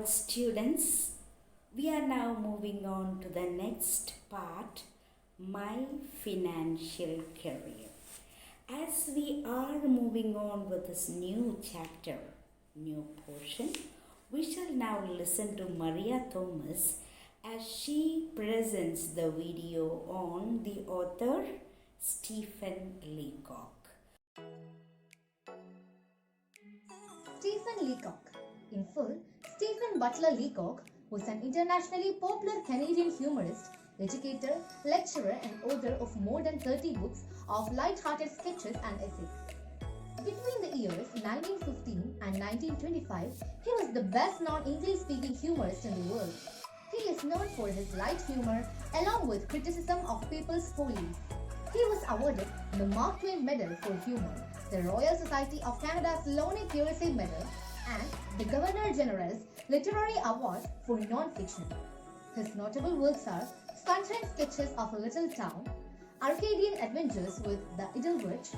Students, we are now moving on to the next part, my financial career. As we are moving on with this new chapter, new portion, we shall now listen to Maria Thomas as she presents the video on the author Stephen Leacock. Stephen Leacock. In full, Stephen Butler Leacock was an internationally popular Canadian humorist, educator, lecturer and author of more than 30 books of light-hearted sketches and essays. Between the years 1915 and 1925, he was the best-known English-speaking humorist in the world. He is known for his light humor along with criticism of people's follies. He was awarded the Mark Twain Medal for Humor, the Royal Society of Canada's Loney Piercy Medal, and the Governor-General's Literary Award for Non-Fiction. His notable works are Sunshine Sketches of a Little Town, Arcadian Adventures with the Idlewitch,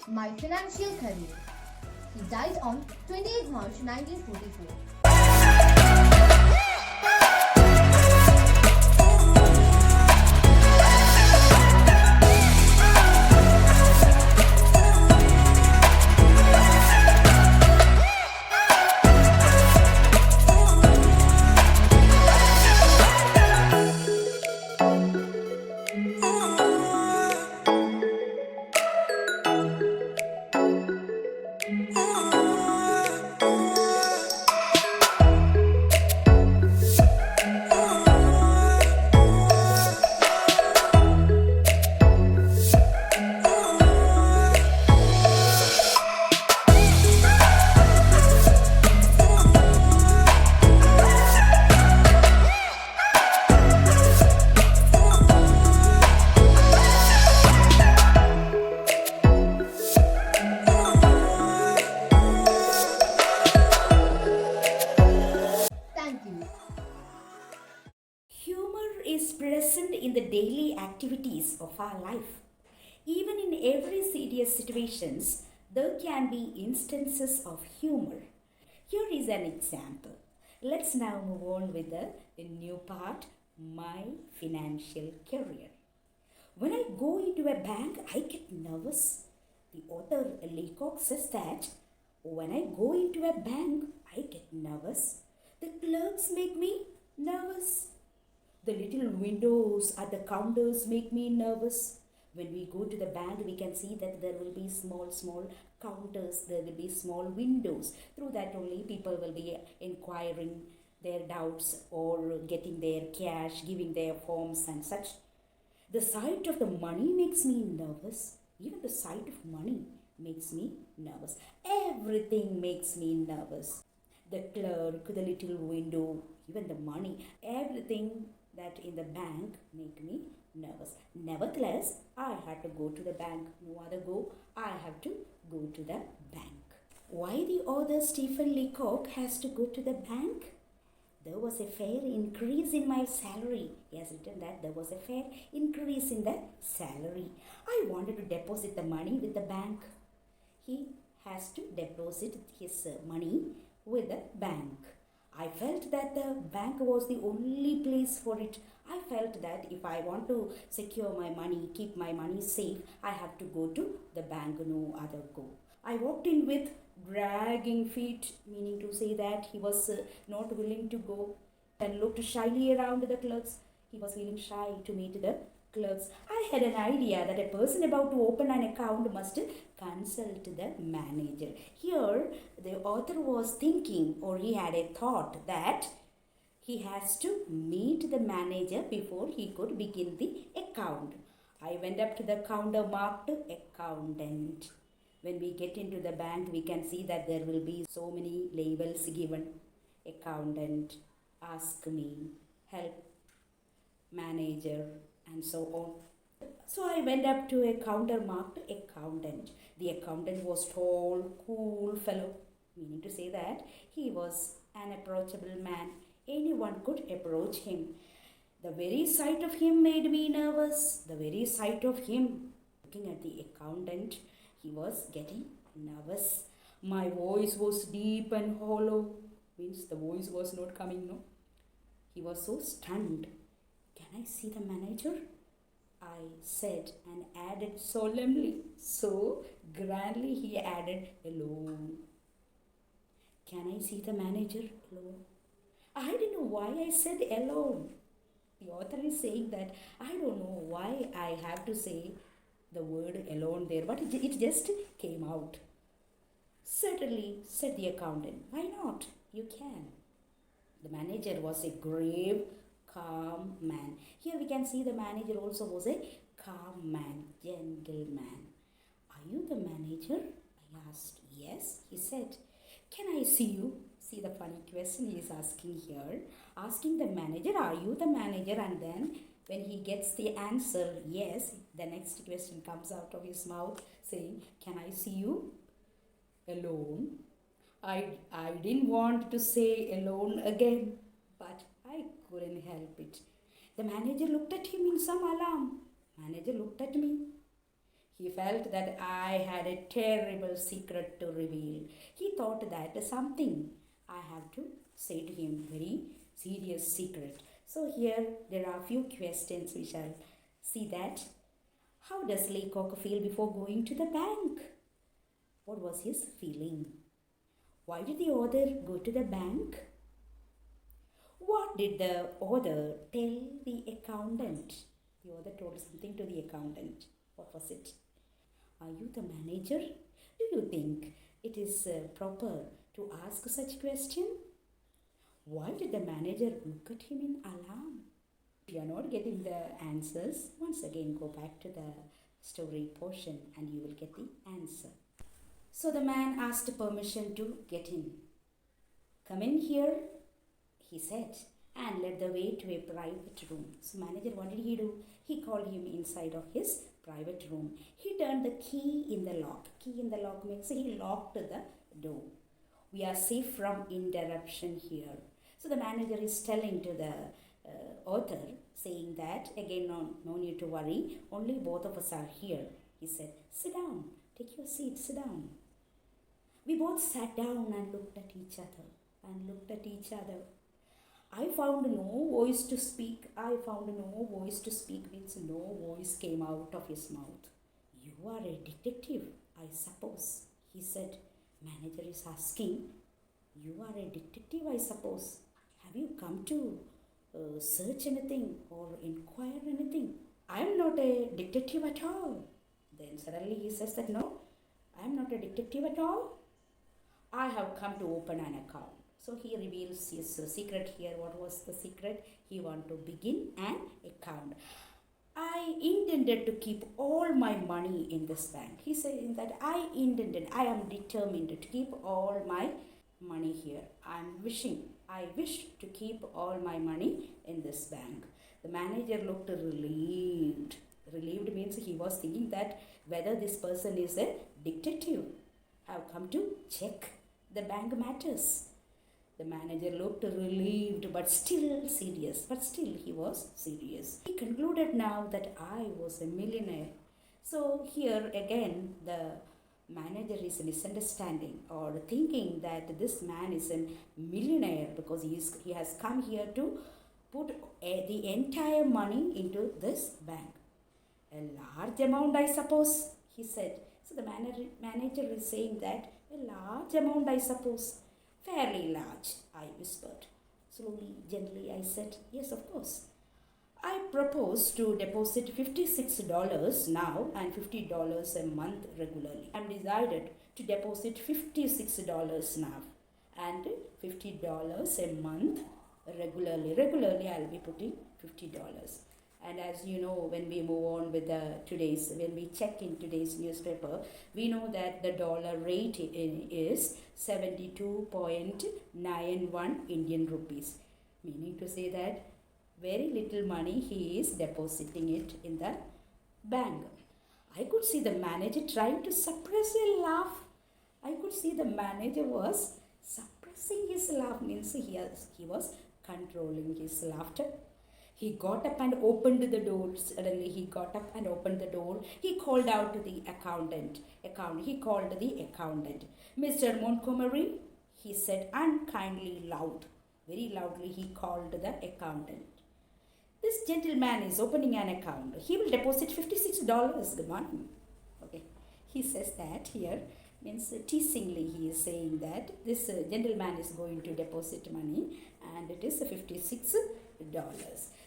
My Financial Career. He died on 28 March 1944. Present in the daily activities of our life. Even in every serious situations, there can be instances of humor. Here is an example. Let's now move on with the new part, my financial career. When I go into a bank, I get nervous. The author Leacock says that when I go into a bank, I get nervous. The clerks make me nervous. The little windows at the counters make me nervous. When we go to the bank, we can see that there will be small counters, there will be small windows. Through that only people will be inquiring their doubts or getting their cash, giving their forms and such. The sight of the money makes me nervous. Even the sight of money makes me nervous. Everything makes me nervous. The clerk, the little window, even the money, everything that in the bank make me nervous. Nevertheless, I had to go to the bank. No other go. I have to go to the bank. Why the author Stephen Leacock has to go to the bank? There was a fair increase in my salary. He has written that there was a fair increase in the salary. I wanted to deposit the money with the bank. He has to deposit his money with the bank. I felt that the bank was the only place for it. I felt that if I want to secure my money, keep my money safe, I have to go to the bank, no other go. I walked in with dragging feet, meaning to say that he was not willing to go, and looked shyly around the clerks. He was feeling shy to meet the clerks. I had an idea that a person about to open an account must consult the manager. Here, the author was thinking, or he had a thought, that he has to meet the manager before he could begin the account. I went up to the counter marked accountant. When we get into the bank, we can see that there will be so many labels given. Accountant, ask me, help, manager, and so on. So I went up to a counter marked accountant. The accountant was tall, cool fellow, meaning to say that he was an approachable man. Anyone could approach him. The very sight of him made me nervous. The very sight of him looking at the accountant, he was getting nervous. My voice was deep and hollow. Means the voice was not coming, no? He was so stunned. Can I see the manager? I said, and added solemnly. So grandly he added, alone. Can I see the manager? Alone. I don't know why I said alone. The author is saying that I don't know why I have to say the word alone there, but it just came out. Certainly, said the accountant. Why not? You can. The manager was a grave, calm man. Here we can see the manager also was a calm man, gentleman. Are you the manager? I asked. Yes, he said. Can I see you? See the funny question he is asking here. Asking the manager, are you the manager? And then when he gets the answer, yes, the next question comes out of his mouth saying, can I see you? Alone. I didn't want to say alone again, but I couldn't help it. The manager looked at him in some alarm. Manager looked at me. He felt that I had a terrible secret to reveal. He thought that something I have to say to him, very serious secret. So here there are a few questions. We shall see that. How does Leacock feel before going to the bank? What was his feeling? Why did the author go to the bank? What did the author tell the accountant? The author told something to the accountant. What was it? Are you the manager? Do you think it is proper to ask such question? Why did the manager look at him in alarm? If you are not getting the answers, once again go back to the story portion and you will get the answer. So the man asked permission to get in. Come in here, he said, and led the way to a private room. So manager, what did he do? He called him inside of his private room. He turned the key in the lock. Key in the lock means he locked the door. We are safe from interruption here. So the manager is telling to the author, saying that, again, no need to worry, only both of us are here. He said, sit down, take your seat, sit down. We both sat down and looked at each other. I found no voice to speak. Means no voice came out of his mouth. You are a detective, I suppose, he said. Manager is asking, you are a detective, I suppose. Have you come to search anything or inquire anything? I am not a detective at all. Then suddenly he says that, no, I am not a detective at all. I have come to open an account. So he reveals his secret here. What was the secret? He wanted to begin an account. I intended to keep all my money in this bank. He said that I am determined to keep all my money here. I wish to keep all my money in this bank. The manager looked relieved. Relieved means he was thinking that whether this person is a detective. Have come to check the bank matters. The manager looked relieved but still serious. He was serious. He concluded now that I was a millionaire. So here again the manager is misunderstanding or thinking that this man is a millionaire because he has come here to put the entire money into this bank. A large amount, I suppose, he said. So the manager is saying that, a large amount, I suppose. Fairly large, I whispered. Slowly, gently, I said, yes, of course. I propose to deposit $56 now and $50 a month regularly. I'm decided to deposit $56 now and $50 a month regularly. Regularly, I'll be putting $50. And as you know, when we move on with when we check in today's newspaper, we know that the dollar rate is 72.91 Indian rupees. Meaning to say that very little money he is depositing it in the bank. I could see the manager trying to suppress a laugh. I could see the manager was suppressing his laugh, means he was controlling his laughter. He got up and opened the door. Suddenly he got up and opened the door. He called out to the accountant. He called the accountant. Mr. Montgomery, he said unkindly loud. Very loudly he called the accountant. This gentleman is opening an account. He will deposit $56. Good morning. Okay. He says that here. Means teasingly he is saying that this gentleman is going to deposit money and it is $56.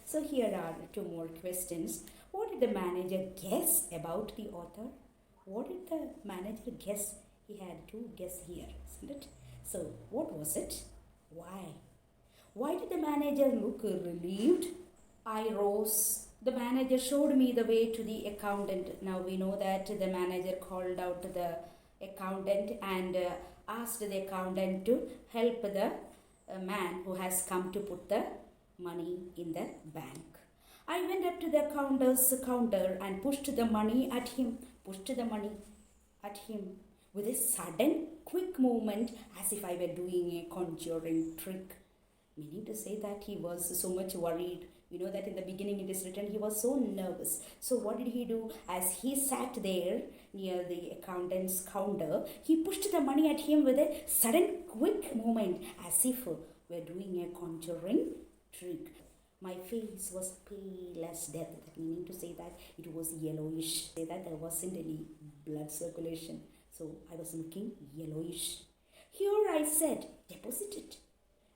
So here are two more questions. What did the manager guess about the author? What did the manager guess? He had to guess here, isn't it? So what was it? Why? Why did the manager look relieved? I rose. The manager showed me the way to the accountant. Now we know that the manager called out to the accountant and asked the accountant to help the man who has come to put the money in the bank. I went up to the counter and pushed the money at him. With a sudden, quick movement as if I were doing a conjuring trick. Meaning to say that he was so much worried. We know that in the beginning it is written he was so nervous. So what did he do? As he sat there near the accountant's counter, he pushed the money at him with a sudden quick movement as if we were doing a conjuring trick. My face was pale as death, meaning to say that it was yellowish. Say that there wasn't any blood circulation. So I was looking yellowish. Here I said, deposit it.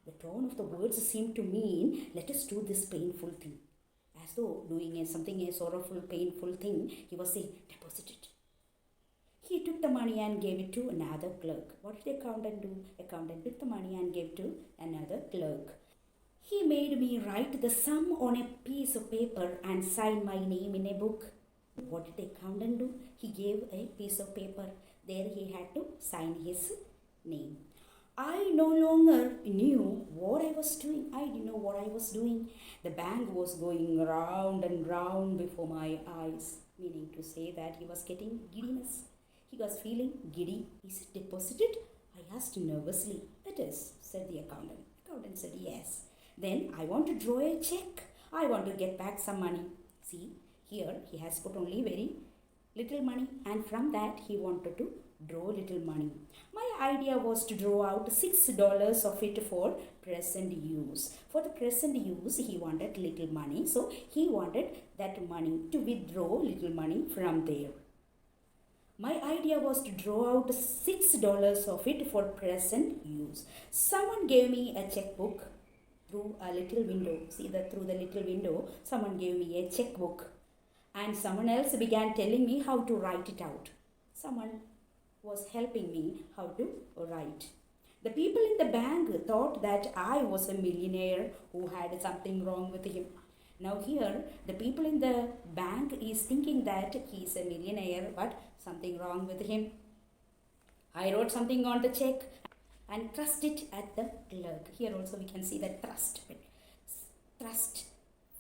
The tone of the words seemed to mean, let us do this painful thing. As though doing a sorrowful, painful thing, he was saying, deposit it. He took the money and gave it to another clerk. What did the accountant do? Accountant took the money and gave to another clerk. He made me write the sum on a piece of paper and sign my name in a book. What did the accountant do? He gave a piece of paper. There he had to sign his name. I no longer knew what I was doing. I didn't know what I was doing. The bank was going round and round before my eyes, meaning to say that he was getting giddiness. He was feeling giddy. Is it deposited? I asked nervously. It is, said the accountant. The accountant said yes. Then I want to draw a check. I want to get back some money. See, here he has put only very little money and from that he wanted to draw little money. My idea was to draw out $6 of it for present use. For the present use, he wanted little money. So he wanted that money to withdraw little money from there. My idea was to draw out $6 of it for present use. Someone gave me a checkbook through a little window. See that through the little window, someone gave me a checkbook. And someone else began telling me how to write it out. Someone was helping me how to write. The people in the bank thought that I was a millionaire who had something wrong with him. Now here, the people in the bank is thinking that he is a millionaire, but something wrong with him. I wrote something on the check and thrust it at the clerk. Here also we can see that thrust. Thrust.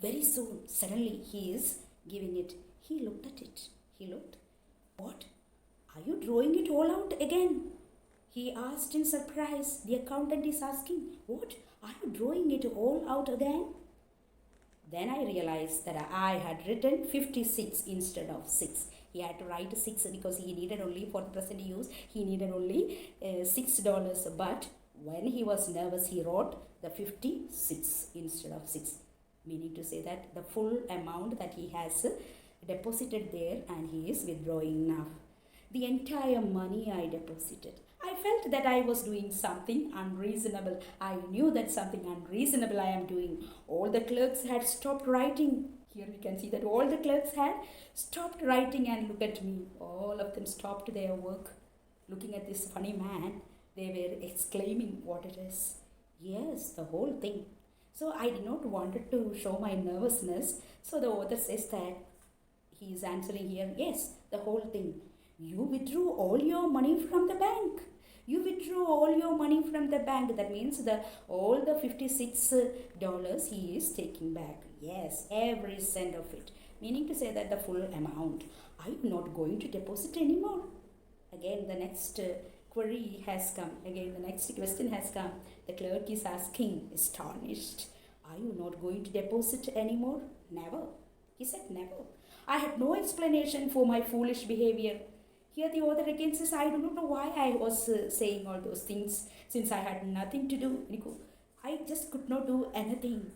Very soon, suddenly he is giving it. He looked at it. He looked. What? Are you drawing it all out again? He asked in surprise. The accountant is asking, what? Are you drawing it all out again? Then I realized that I had written 56 instead of 6. He had to write 6 because he needed only, for the present use, he needed only $6. But when he was nervous, he wrote the 56 instead of 6. meaning to say that the full amount that he has deposited there and he is withdrawing now. The entire money I deposited. I felt that I was doing something unreasonable. I knew that something unreasonable I am doing. All the clerks had stopped writing. Here we can see that all the clerks had stopped writing and look at me. All of them stopped their work. Looking at this funny man, they were exclaiming what it is. Yes, the whole thing. So I did not want to show my nervousness. So the author says that he is answering here, yes, the whole thing. You withdrew all your money from the bank. You withdrew all your money from the bank. That means all the $56 he is taking back. Yes, every cent of it. Meaning to say that the full amount. I'm not going to deposit anymore. Again, the next query has come. Again, the next question has come. The clerk is asking, astonished, are you not going to deposit anymore? Never. He said never. I had no explanation for my foolish behavior. Here the author again says, I do not know why I was saying all those things since I had nothing to do. I just could not do anything.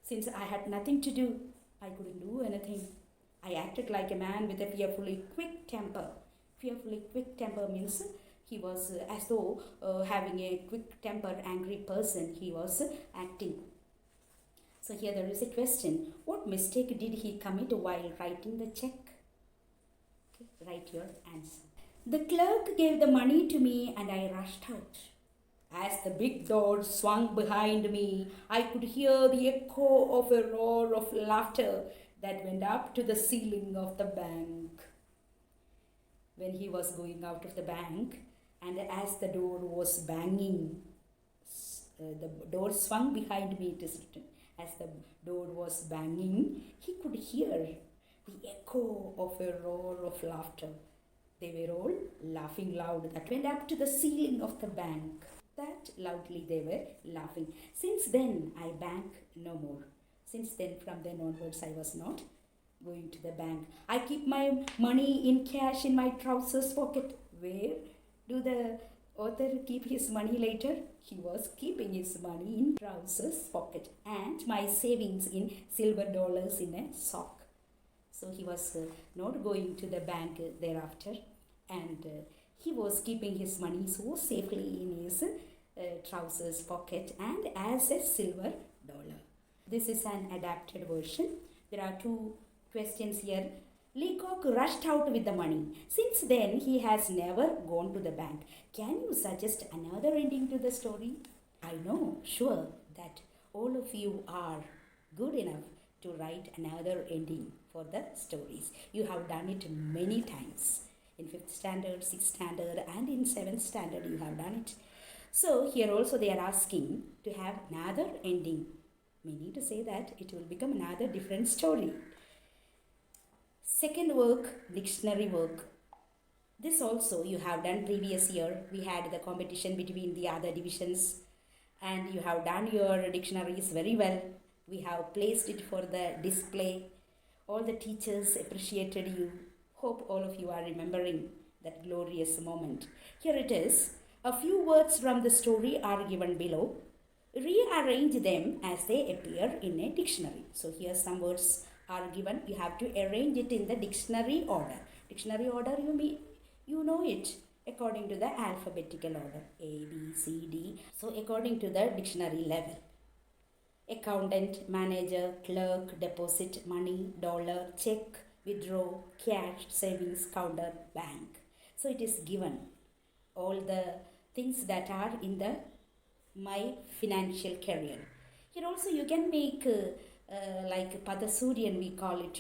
Since I had nothing to do, I couldn't do anything. I acted like a man with a fearfully quick temper. Fearfully quick temper means he was as though having a quick tempered angry person he was acting. So here there is a question. What mistake did he commit while writing the check? Okay, write your answer. The clerk gave the money to me and I rushed out. As the big door swung behind me, I could hear the echo of a roar of laughter that went up to the ceiling of the bank. When he was going out of the bank, and as the door was banging, the door swung behind me, it is written. As the door was banging, he could hear the echo of a roar of laughter. They were all laughing loud. That went up to the ceiling of the bank. That loudly they were laughing. Since then, I bank no more. Since then, from then onwards, I was not going to the bank. I keep my money in cash in my trousers pocket. Where do the author keep his money later? He was keeping his money in trousers pocket and my savings in silver dollars in a sock. So he was not going to the bank thereafter, and he was keeping his money so safely in his trousers pocket and as a silver dollar. This is an adapted version. There are two questions here. Leacock rushed out with the money. Since then, he has never gone to the bank. Can you suggest another ending to the story? I know, sure, that all of you are good enough to write another ending for the stories. You have done it many times. In 5th standard, 6th standard and in 7th standard you have done it. So here also they are asking to have another ending. Meaning to say that it will become another different story. Second work, dictionary work. This also you have done previous year. We had the competition between the other divisions and you have done your dictionaries very well. We have placed it for the display. All the teachers appreciated you. Hope all of you are remembering that glorious moment. Here it is. A few words from the story are given below. Rearrange them as they appear in a dictionary. So here some words are given. You have to arrange it in the dictionary order. Dictionary order, you know it according to the alphabetical order. A, B, C, D. So according to the dictionary level. Accountant, manager, clerk, deposit, money, dollar, check, withdraw, cash, savings, counter, bank. So it is given all the things that are in the my financial career. Here also you can make like Padasurian we call it,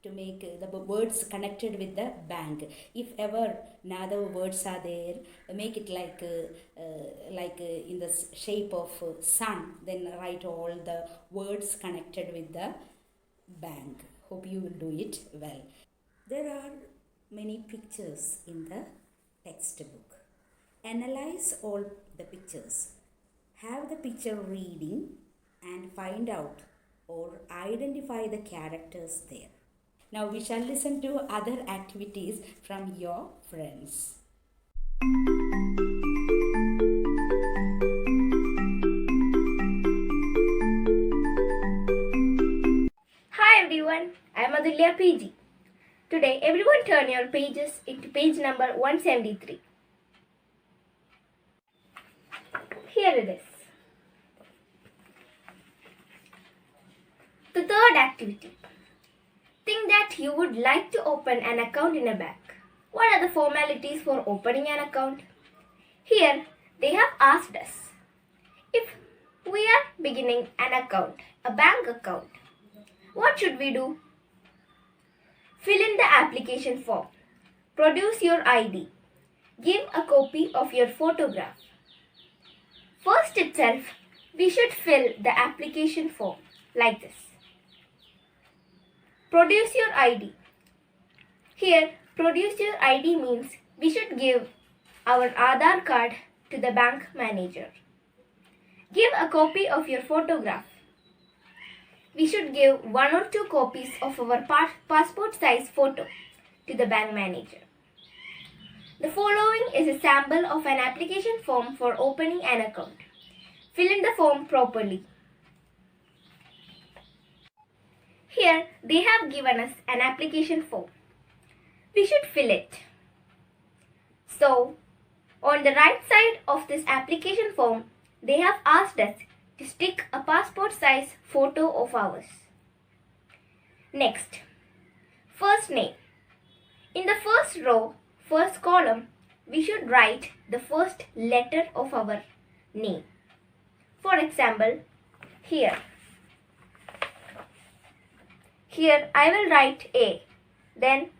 to make the words connected with the bank. If ever another words are there, make it like in the shape of sun, then write all the words connected with the bank. Hope you will do it well. There are many pictures in the textbook. Analyze all the pictures. Have the picture reading and find out or identify the characters there. Now we shall listen to other activities from your friends. everyone, I am Adulya PG. Today everyone turn your pages into page number 173. Here it is. The third activity. Think that you would like to open an account in a bank. What are the formalities for opening an account? Here they have asked us if we are beginning an account, a bank account. What should we do? Fill in the application form. Produce your ID. Give a copy of your photograph. First itself, we should fill the application form like this. Produce your ID. Here, produce your ID means we should give our Aadhaar card to the bank manager. Give a copy of your photograph. We should give 1 or 2 copies of our passport size photo to the bank manager. The following is a sample of an application form for opening an account. Fill in the form properly. Here they have given us an application form. We should fill it. So, on the right side of this application form, they have asked us to stick a passport size photo of ours. Next, first name. In the first row, first column, we should write the first letter of our name. For example, here I will write A, then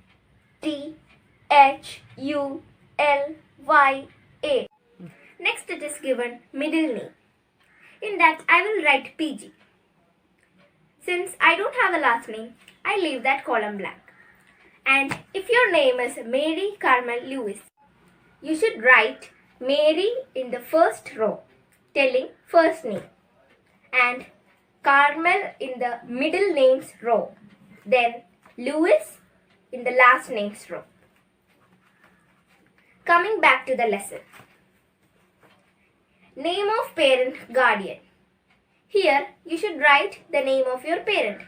T, H, U, L, Y, A. Next it is given middle name. In that I will write PG. Since I don't have a last name, I leave that column blank. And if your name is Mary Carmel Lewis, you should write Mary in the first row, telling first name, and Carmel in the middle names row, then Lewis in the last names row. Coming back to the lesson. Name of parent, guardian. Here you should write the name of your parent.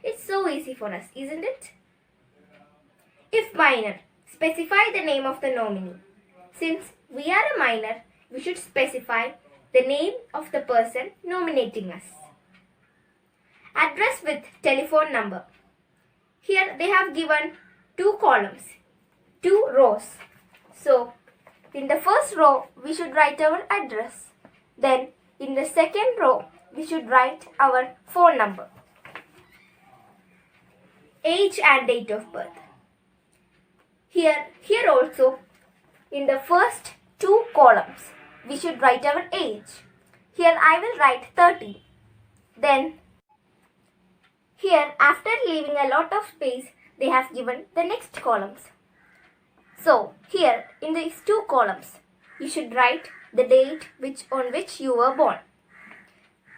It's so easy for us, isn't it? If minor, specify the name of the nominee. Since we are a minor, we should specify the name of the person nominating us. Address with telephone number. Here they have given 2 columns, 2 rows. So, in the first row, we should write our address. Then, in the second row, we should write our phone number. Age and date of birth. Here also, in the first 2 columns, we should write our age. Here I will write 30. Then, here after leaving a lot of space, they have given the next columns. So, here in these 2 columns, you should write the date on which you were born.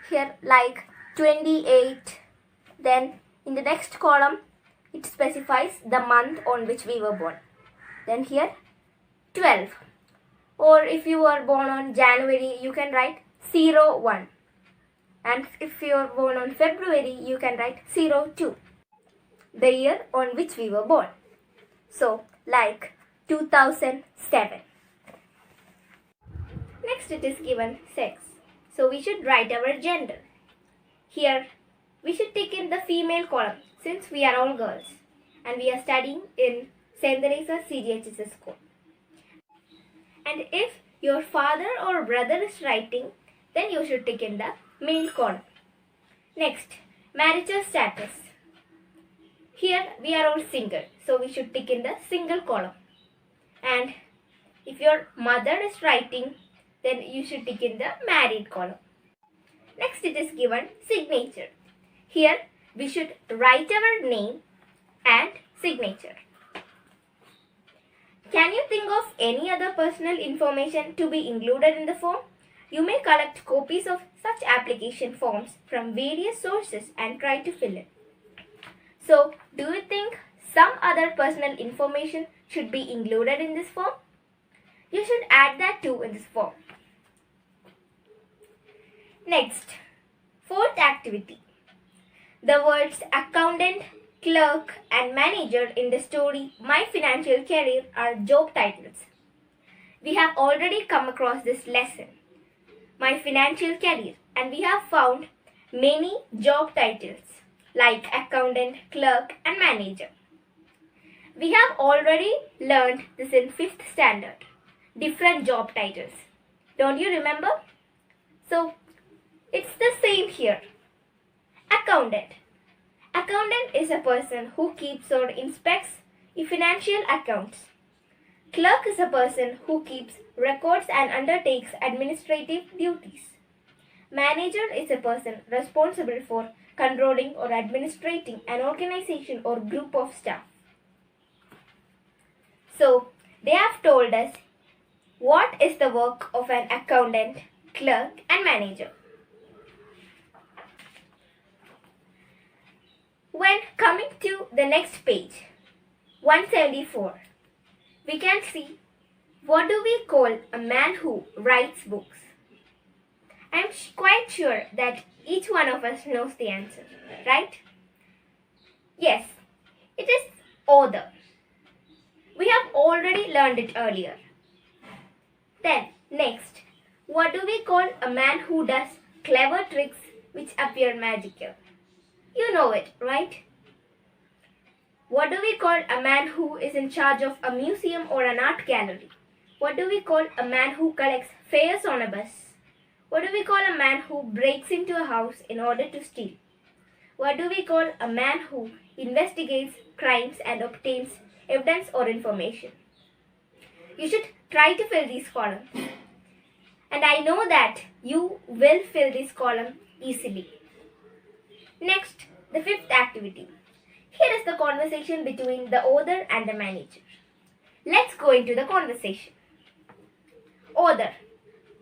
Here like 28. Then in the next column, it specifies the month on which we were born. Then here 12. Or if you were born on January, you can write 01. And if you are born on February, you can write 02. The year on which we were born. So like 2007. Next it is given sex. So we should write our gender. Here we should tick in the female column since we are all girls and we are studying in StTeresa'sCGHSS school. And if your father or brother is writing, then you should tick in the male column. Next, marital status. Here we are all single, so we should tick in the single column. And if your mother is writing, then you should tick in the married column. Next it is given signature. Here we should write our name and signature. Can you think of any other personal information to be included in the form? You may collect copies of such application forms from various sources and try to fill it. So, do you think some other personal information should be included in this form? You should add that too in this form. Next, fourth activity. The words accountant, clerk, and manager in the story My Financial Career are job titles. We have already come across this lesson, My Financial Career, and we have found many job titles like accountant, clerk, and manager. We have already learned this in 5th standard, different job titles. Don't you remember? So, it's the same here. Accountant. Accountant is a person who keeps or inspects financial accounts. Clerk is a person who keeps records and undertakes administrative duties. Manager is a person responsible for controlling or administrating an organization or group of staff. So, they have told us what is the work of an accountant, clerk, and manager. When coming to the next page, 174, we can see what do we call a man who writes books. I am quite sure that each one of us knows the answer, right? Yes, it is author. We have already learned it earlier. Then, next, what do we call a man who does clever tricks which appear magical? You know it, right? What do we call a man who is in charge of a museum or an art gallery? What do we call a man who collects fares on a bus? What do we call a man who breaks into a house in order to steal? What do we call a man who investigates crimes and obtains evidence or information? You should try to fill these columns. And I know that you will fill this column easily. Next, the 5th activity. Here is the conversation between the author and the manager. Let's go into the conversation. Author: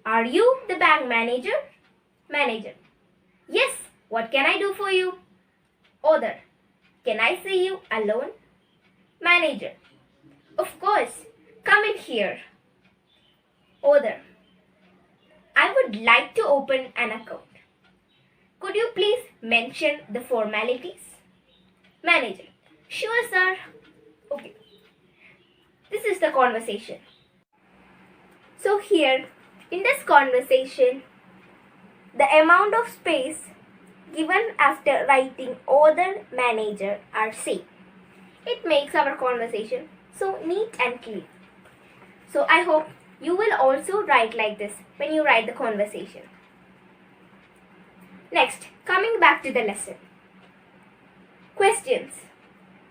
Are you the bank manager? Manager: Yes, what can I do for you? Author: Can I see you alone? Manager: Of course, come in here. Author: I would like to open an account. Could you please mention the formalities? Manager: Sure, sir. Okay. This is the conversation. So here, in this conversation, the amount of space given after writing author, manager are same. It makes our conversation so neat and clean. So I hope you will also write like this when you write the conversation. Next, coming back to the lesson. Questions.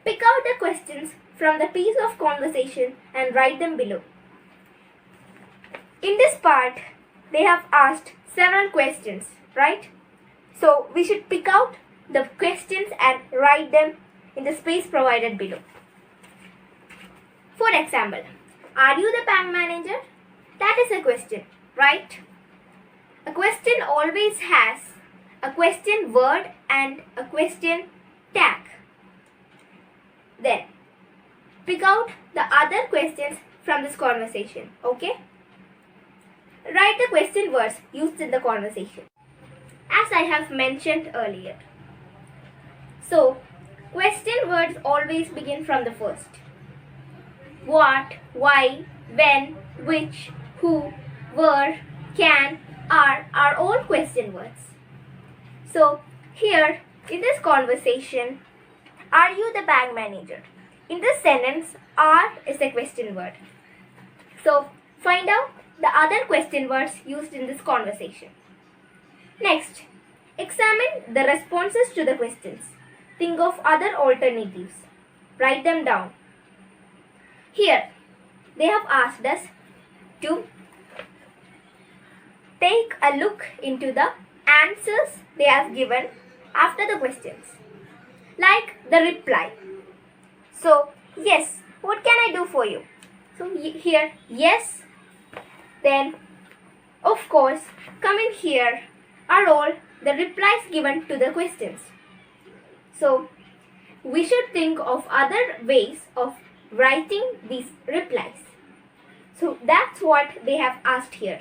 Pick out the questions from the piece of conversation and write them below. In this part, they have asked several questions, right? So we should pick out the questions and write them in the space provided below. For example, are you the bank manager? That is a question, right? A question always has a question word and a question tag. Then, pick out the other questions from this conversation, okay? Write the question words used in the conversation, as I have mentioned earlier. So, question words always begin from the first. What, why, when, which, who, where, can, are all question words. So, here in this conversation, are you the bank manager? In this sentence, are is a question word. So, find out the other question words used in this conversation. Next, examine the responses to the questions. Think of other alternatives. Write them down. Here, they have asked us to take a look into the answers they have given after the questions, like the reply. So, yes, what can I do for you? So, here, yes, then, of course, come in here are all the replies given to the questions. So, we should think of other ways of writing these replies. So, that's what they have asked here.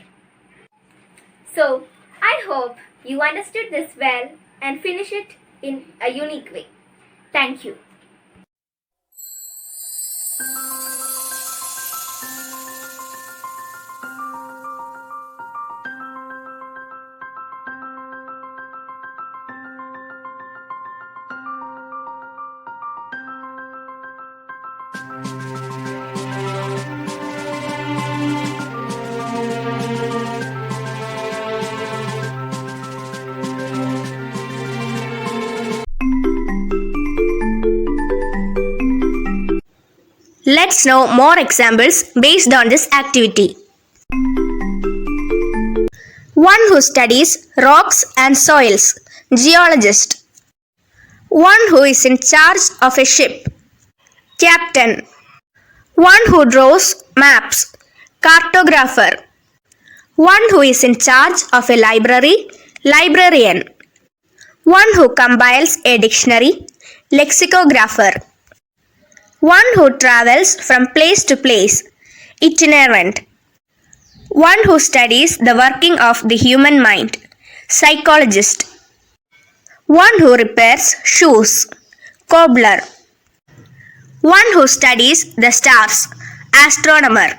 So, I hope you understood this well and finish it in a unique way. Thank you. Let's know more examples based on this activity. One who studies rocks and soils, geologist. One who is in charge of a ship, captain. One who draws maps, cartographer. One who is in charge of a library, librarian. One who compiles a dictionary, lexicographer. One who travels from place to place, itinerant. One who studies the working of the human mind, psychologist. One who repairs shoes, cobbler. One who studies the stars, astronomer.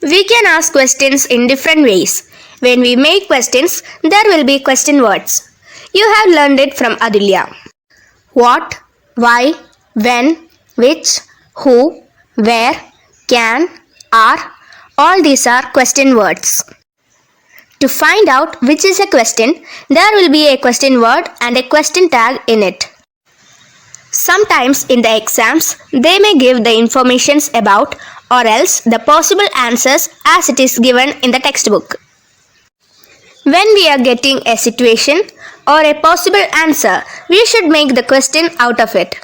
We can ask questions in different ways. When we make questions, there will be question words. You have learned it from Adulya. What, why, when, which, who, where, can, are, all these are question words. To find out which is a question, there will be a question word and a question tag in it. Sometimes in the exams, they may give the informations about or else the possible answers as it is given in the textbook. When we are getting a situation or a possible answer, we should make the question out of it.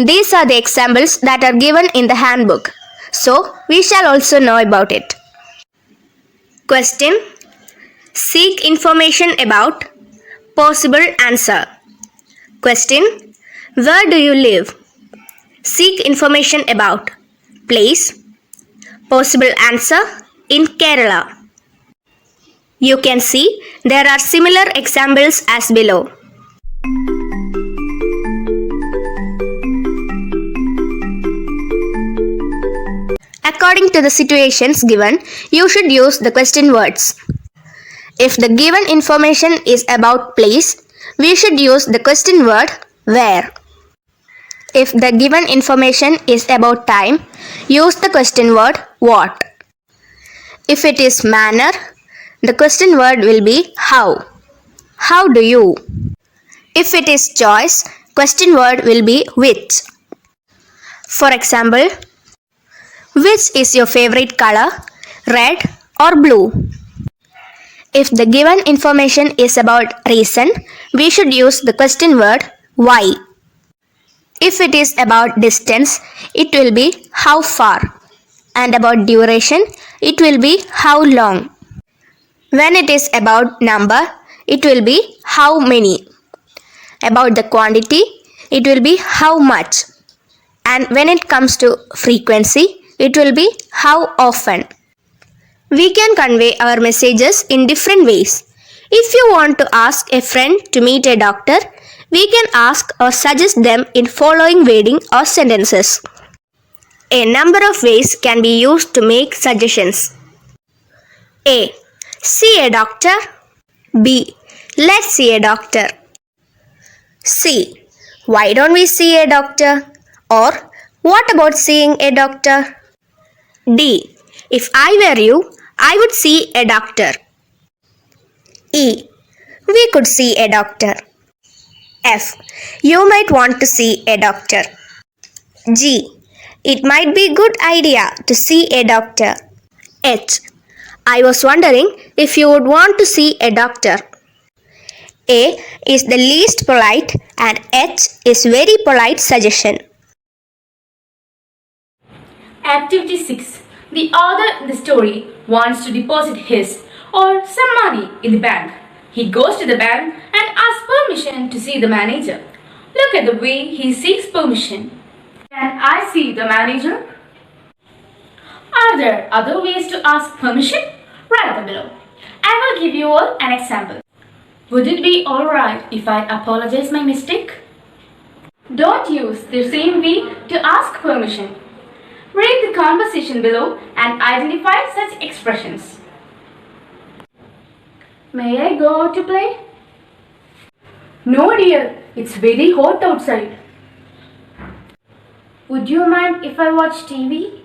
These are the examples that are given in the handbook, so we shall also know about it. Question: seek information about possible answer. Question: where do you live? Seek information about place. Possible answer: in Kerala. You can see there are similar examples as below. According to the situations given, you should use the question words. If the given information is about place, we should use the question word where. If the given information is about time, use the question word what. If it is manner, the question word will be how. How do you? If it is choice, question word will be which. For example, which is your favorite color, red or blue? If the given information is about reason, we should use the question word why. If it is about distance, it will be how far. And about duration, it will be how long. When it is about number, it will be how many. About the quantity, it will be how much. And when it comes to frequency, it will be how often. We can convey our messages in different ways. If you want to ask a friend to meet a doctor, we can ask or suggest them in following wording or sentences. A number of ways can be used to make suggestions. A. See a doctor. B. Let's see a doctor. C. Why don't we see a doctor? Or what about seeing a doctor? D. If I were you, I would see a doctor. E. We could see a doctor. F. You might want to see a doctor. G. It might be a good idea to see a doctor. H. I was wondering if you would want to see a doctor. A is the least polite and H is very polite suggestion. Activity 6. The author in the story wants to deposit his or some money in the bank. He goes to the bank and asks permission to see the manager. Look at the way he seeks permission. Can I see the manager? Are there other ways to ask permission? Write them below. I will give you all an example. Would it be alright if I apologize my mistake? Don't use the same way to ask permission. Read the conversation below and identify such expressions. May I go out to play? No dear, it's very hot outside. Would you mind if I watch TV?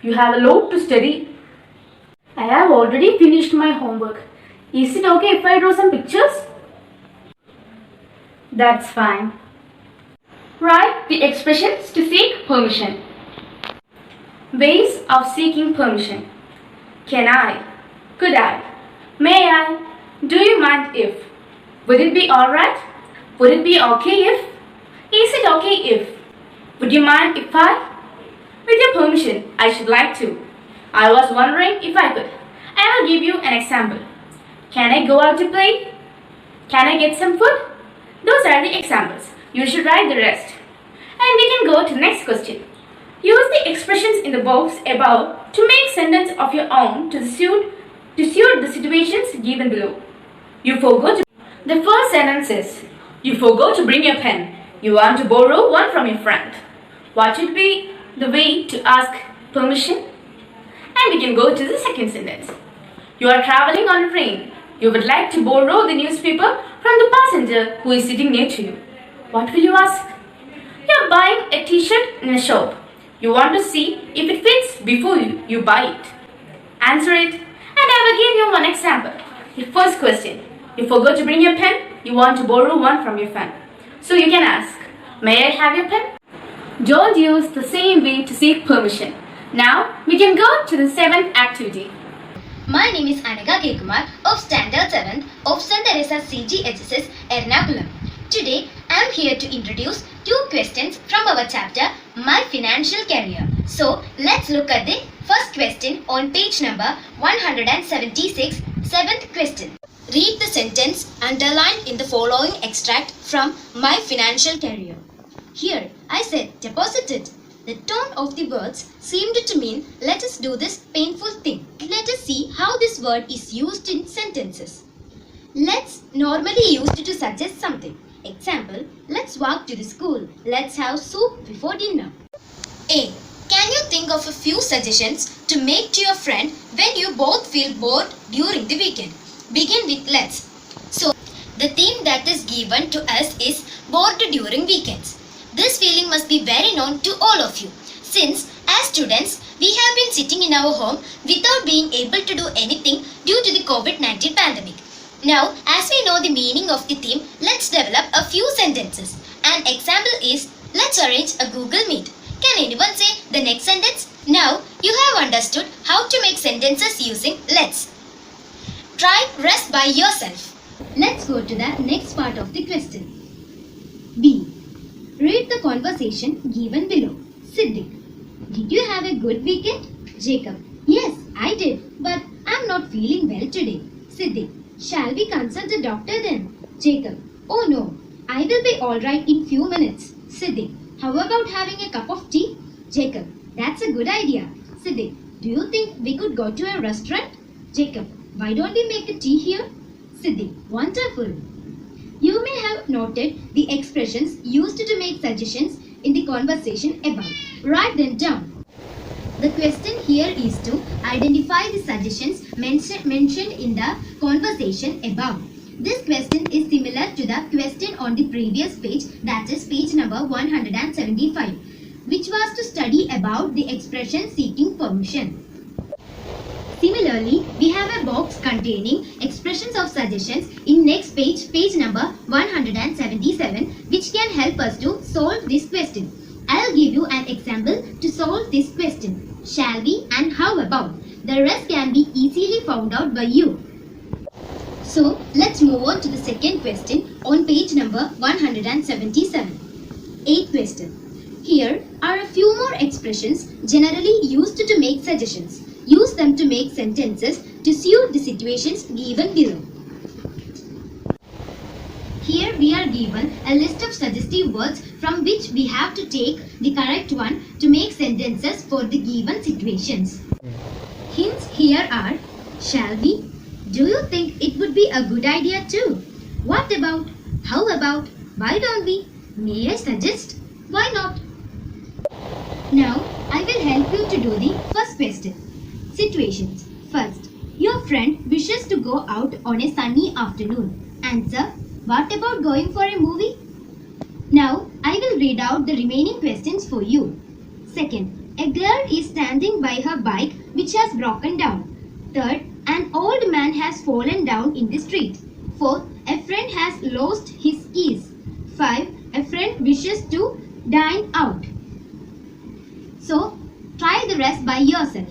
You have a lot to study. I have already finished my homework. Is it okay if I draw some pictures? That's fine. Write the expressions to seek permission. Ways of seeking permission. Can I? Could I? May I? Do you mind if? Would it be alright? Would it be okay if? Is it okay if? Would you mind if I? With your permission, I should like to. I was wondering if I could. I will give you an example. Can I go out to play? Can I get some food? Those are the examples. You should write the rest. And we can go to the next question. Use the expressions in the box above to make sentence of your own to suit the situations given below. You forgot to. The first sentence is, you forgot to bring your pen. You want to borrow one from your friend. What should be the way to ask permission? And we can go to the second sentence. You are traveling on a train. You would like to borrow the newspaper from the passenger who is sitting near to you. What will you ask? You are buying a t-shirt in a shop. You want to see if it fits before you buy it. Answer it, and I will give you one example. The first question. You forgot to bring your pen. You want to borrow one from your friend. So you can ask, may I have your pen? Don't use the same way to seek permission. Now we can go to the seventh activity. My name is Anaga Kekumar of Standard 7 of StTeresa'sCGHSS Ernakulam. Today I am here to introduce two questions from our chapter My Financial Career. So let's look at the first question on page number 176, seventh question. Read the sentence underlined in the following extract from My Financial Career. Here I said deposited. The tone of the words seemed to mean let us do this painful thing. Let us see how this word is used in sentences. Let's normally used to suggest something. Example, let's walk to the school. Let's have soup before dinner. A. Can you think of a few suggestions to make to your friend when you both feel bored during the weekend? Begin with let's. So, the theme that is given to us is bored during weekends. This feeling must be very known to all of you, since as students, we have been sitting in our home without being able to do anything due to the COVID-19 pandemic. Now, as we know the meaning of the theme, let's develop a few sentences. An example is, let's arrange a Google Meet. Can anyone say the next sentence? Now, you have understood how to make sentences using let's. Try rest by yourself. Let's go to the next part of the question. B. Read the conversation given below. Siddiq. Did you have a good weekend? Jacob. Yes, I did, but I'm not feeling well today. Siddiq. Shall we consult the doctor then? Jacob. Oh no, I will be alright in few minutes. Siddiq. How about having a cup of tea? Jacob. That's a good idea. Siddiq. Do you think we could go to a restaurant? Jacob. Why don't we make a tea here? Siddiq. Wonderful. You may have noted the expressions used to make suggestions in the conversation above. Write them down. The question here is to identify the suggestions mentioned in the conversation above. This question is similar to the question on the previous page, that is page number 175, which was to study about the expression seeking permission. Similarly, we have a box containing expressions of suggestions in next page, page number 177, which can help us to solve this question. I'll give you an example to solve this question. Shall we and how about? The rest can be easily found out by you. So, let's move on to the second question on page number 177. Eighth question. Here are a few more expressions generally used to make suggestions. Use them to make sentences to suit the situations given below. Here we are given a list of suggestive words from which we have to take the correct one to make sentences for the given situations. Hints here are shall we, Do you think it would be a good idea too? What about? How about? Why don't we? May I suggest? Why not? Now, I will help you to do the first question. Situations. First, your friend wishes to go out on a sunny afternoon. Answer. What about going for a movie? Now, I will read out the remaining questions for you. Second, a girl is standing by her bike which has broken down. Third, an old man has fallen down in the street. Fourth, a friend has lost his keys. 5. A friend wishes to dine out. So, try the rest by yourself.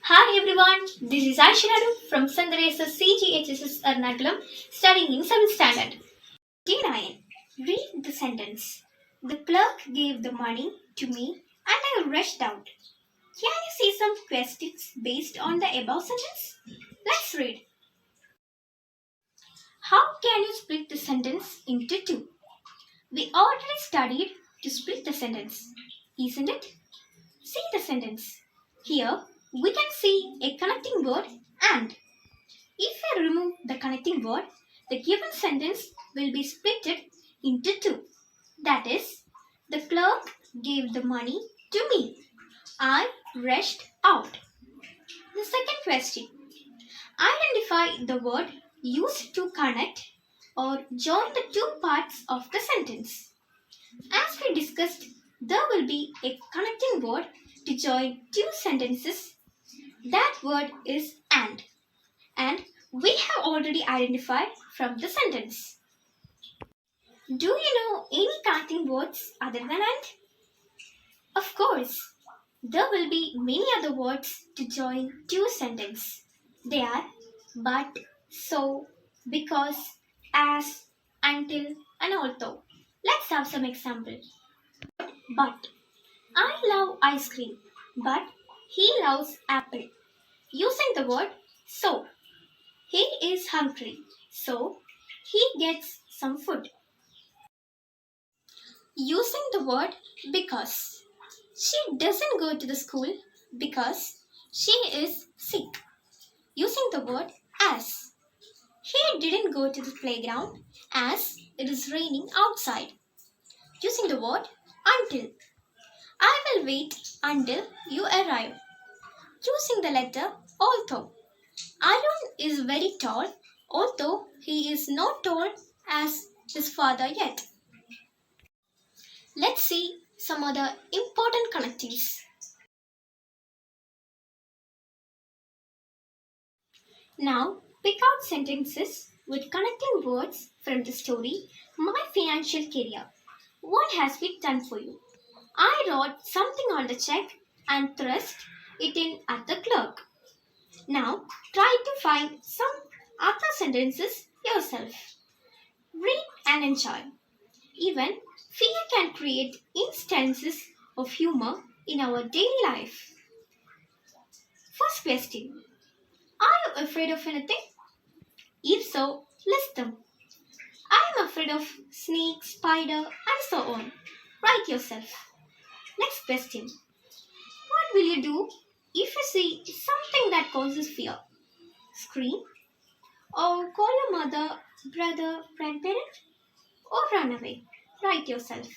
Hi everyone, this is Aisharadu from StTeresa'sCGHSS Ernakulam, studying in 7th standard. D9. Read the sentence. The clerk gave the money to me and I rushed out. Can you see some questions based on the above sentence? Let's read. How can you split the sentence into two? We already studied to split the sentence, isn't it? See the sentence. Here we can see a connecting word and. If we remove the connecting word, the given sentence will be split into two. That is, the clerk gave the money to me. I rushed out. The second question. Identify the word used to connect or join the two parts of the sentence. As we discussed, there will be a connecting word to join two sentences. That word is and we have already identified from the sentence. Do you know any connecting words other than and? Of course, there will be many other words to join two sentences. They are but, so, because, as, until, and although. Let's have some example. But I love ice cream, but he loves apple. Using the word so. He is hungry, so he gets some food. Using the word because. She doesn't go to the school because she is sick. Using the word as. He didn't go to the playground as it is raining outside. Using the word until. I will wait until you arrive. Using the letter although. Arun is very tall, although he is not tall as his father yet. Let's see some other important connectives. Now, pick out sentences with connecting words from the story My Financial Career. What has been done for you? I wrote something on the check and thrust it in at the clerk. Now, try to find some other sentences yourself. Read and enjoy. Even fear can create instances of humor in our daily life. First question. Are you afraid of anything? If so, list them. I am afraid of snake, spider, and so on. Write yourself. Next question. What will you do if you see something that causes fear? Scream? Or call your mother, brother, grandparent? Or run away? Write yourself.